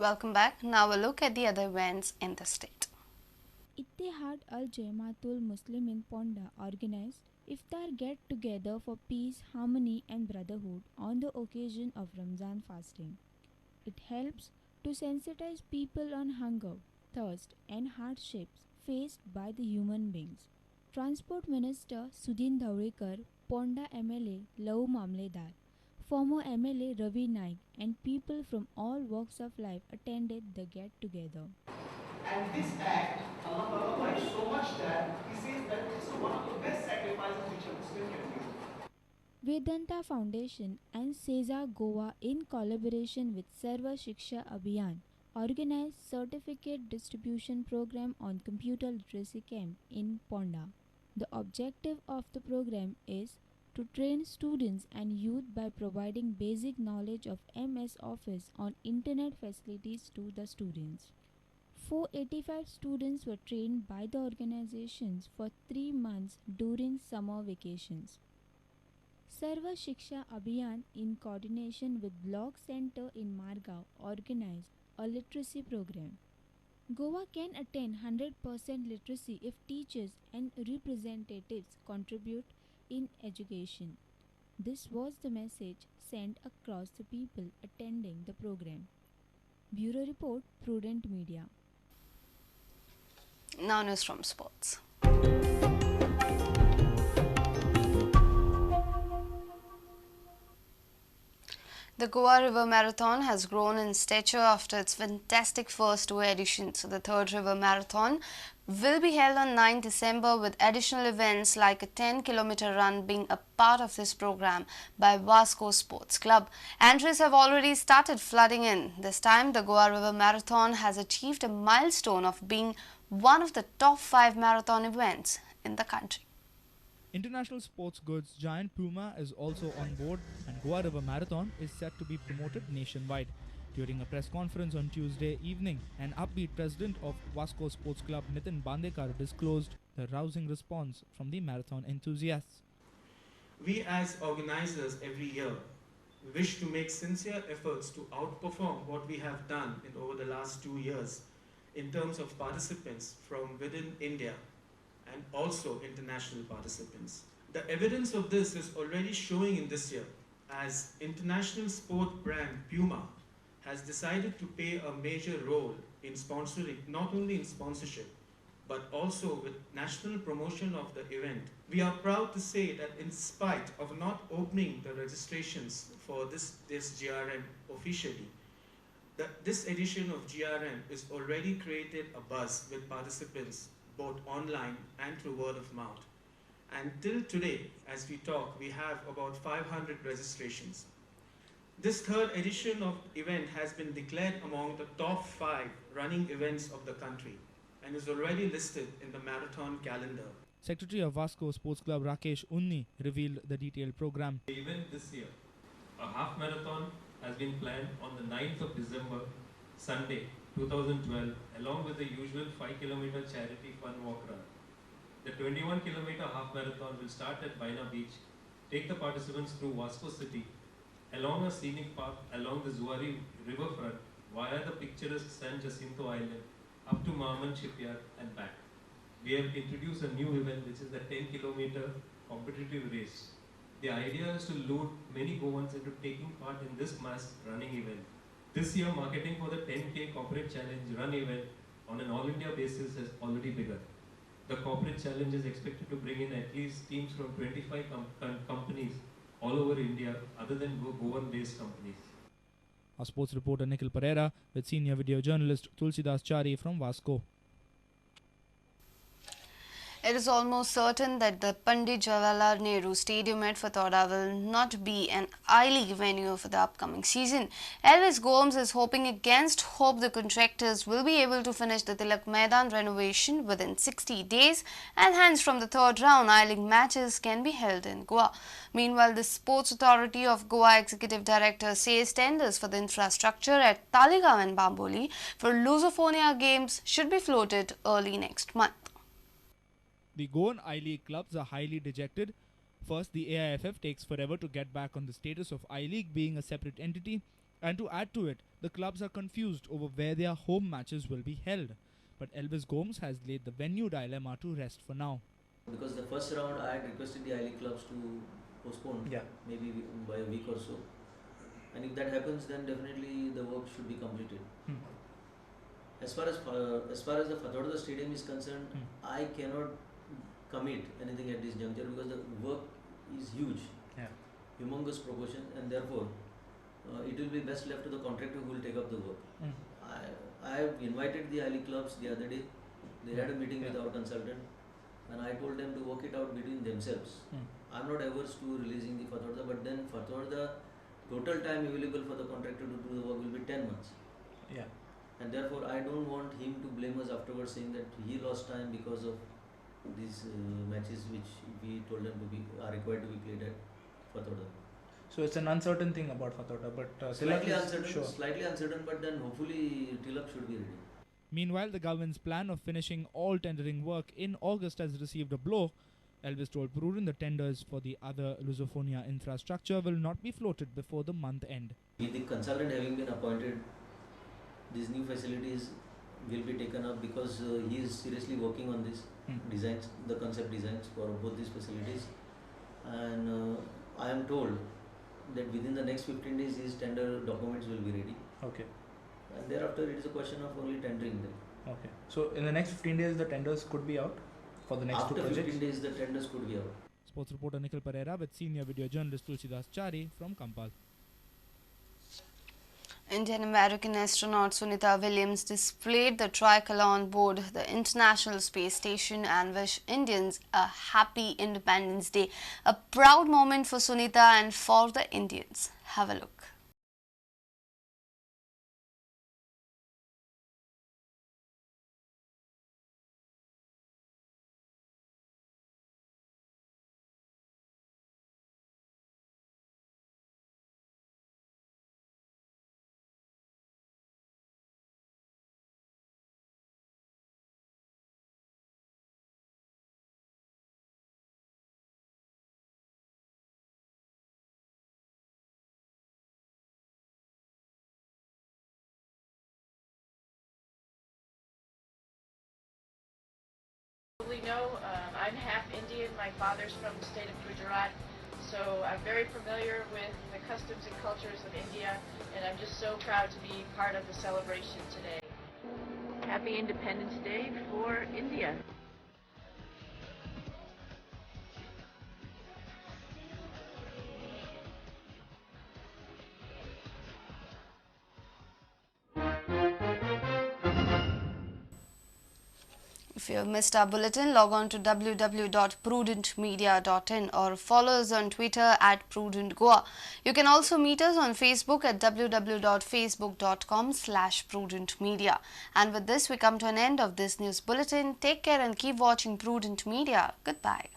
Welcome back. Now a look at the other events in the state. Ittihad Al Jamatul Muslimin Ponda organized iftar get-together for peace, harmony and brotherhood on the occasion of Ramzan fasting. It helps to sensitize people on hunger, thirst and hardships faced by the human beings. Transport Minister Sudhin Dhawrekar, Ponda MLA Lau Mamledar, former MLA Ravi Naik and people from all walks of life attended the get-together. And this act, Allah Ta'ala likes so much that He says that this is one of the best sacrifices which a Muslim can do. Vedanta Foundation and Seza Goa in collaboration with Sarva Shiksha Abhiyan organized certificate distribution program on computer literacy camp in Ponda. The objective of the program is to train students and youth by providing basic knowledge of MS Office on internet facilities to the students. 485 students were trained by the organizations for 3 months during summer vacations. Sarva Shiksha Abhiyan, in coordination with Block Center in Margao, organized a literacy program. Goa can attain 100% literacy if teachers and representatives contribute in education. This was the message sent across the people attending the program. Bureau Report, Prudent Media. Now news from sports. The Goa River Marathon has grown in stature after its fantastic first two editions. The third River Marathon will be held on 9 December with additional events like a 10-kilometer run being a part of this program by Vasco Sports Club. Entries have already started flooding in. This time, the Goa River Marathon has achieved a milestone of being one of the top 5 marathon events in the country. International sports goods giant Puma is also on board, and Goa River Marathon is set to be promoted nationwide. During a press conference on Tuesday evening, an upbeat president of Vasco Sports Club Nitin Bandekar disclosed the rousing response from the marathon enthusiasts. We as organizers every year wish to make sincere efforts to outperform what we have done in over the last 2 years in terms of participants from within India and also international participants. The evidence of this is already showing in this year as international sport brand Puma has decided to play a major role in sponsoring, not only in sponsorship, but also with national promotion of the event. We are proud to say that in spite of not opening the registrations for this GRM officially, this edition of GRM is already created a buzz with participants both online and through word of mouth. And till today, as we talk, we have about 500 registrations. This third edition of event has been declared among the top 5 running events of the country and is already listed in the marathon calendar. Secretary of Vasco Sports Club Rakesh Unni revealed the detailed program. The event this year, a half marathon has been planned on the 9th of December, Sunday, 2012, along with the usual 5-kilometer charity fun walk run. The 21-kilometer half marathon will start at Baina Beach, take the participants through Vasco City, along a scenic path along the Zuari riverfront via the picturesque San Jacinto Island up to Marman Shipyard and back. We have introduced a new event, which is the 10-kilometer competitive race. The idea is to lure many Goans into taking part in this mass running event. This year, marketing for the 10K Corporate Challenge run event on an all-India basis has already begun. The Corporate Challenge is expected to bring in at least teams from 25 companies all over India, other than Goan-based companies. Our sports reporter Nikhil Pereira with senior video journalist Tulsidas Chari from Vasco. It is almost certain that the Pandit Jawaharlal Nehru Stadium at Fatora will not be an I-League venue for the upcoming season. Elvis Gomes is hoping against hope the contractors will be able to finish the Tilak Maidan renovation within 60 days, and hence from the third round I-League matches can be held in Goa. Meanwhile, the Sports Authority of Goa Executive Director says tenders for the infrastructure at Talegaon and Bamboli for Lusophonia games should be floated early next month. The Goan I-League clubs are highly dejected. First, the AIFF takes forever to get back on the status of I-League being a separate entity. And to add to it, the clubs are confused over where their home matches will be held. But Elvis Gomes has laid the venue dilemma to rest for now. Because the first round I had requested the I-League clubs to postpone maybe by a week or so. And if that happens, then definitely the work should be completed. As far as the Fatorda stadium is concerned, I cannot commit anything at this juncture because the work is huge, humongous proportion, and therefore it will be best left to the contractor who will take up the work. I have invited the I-League clubs the other day. They had a meeting with our consultant, and I told them to work it out between themselves. I am not averse to releasing the Fatorda, but then Fatorda total time available for the contractor to do the work will be 10 months. And therefore I don't want him to blame us afterwards saying that he lost time because of these matches which we told him to be are required to be played at Fatorda. So it's an uncertain thing about Fatorda, but slightly uncertain, but then hopefully Tilak should be ready. Meanwhile, the government's plan of finishing all tendering work in August has received a blow. Elvis told Prudent the tenders for the other Lusophonia infrastructure will not be floated before the month end. With the consultant having been appointed, these new facilities will be taken up because he is seriously working on these designs, the concept designs for both these facilities. And I am told that within the next 15 days his tender documents will be ready. Okay. And thereafter it is a question of only tendering them. Okay. So in the next 15 days the tenders could be out for the next two projects? After 15 days the tenders could be out. Sports reporter Nikhil Pereira with senior video journalist Tulsidas Chari from Kampal. Indian-American astronaut Sunita Williams displayed the tricolour on board the International Space Station and wished Indians a happy Independence Day. A proud moment for Sunita and for the Indians. Have a look. Know, I'm half Indian. My father's from the state of Gujarat, so I'm very familiar with the customs and cultures of India, and I'm just so proud to be part of the celebration today. Happy Independence Day for India. If you have missed our bulletin, log on to www.prudentmedia.in or follow us on Twitter at PrudentGoa. You can also meet us on Facebook at www.facebook.com/PrudentMedia. And with this, we come to an end of this news bulletin. Take care and keep watching Prudent Media. Goodbye.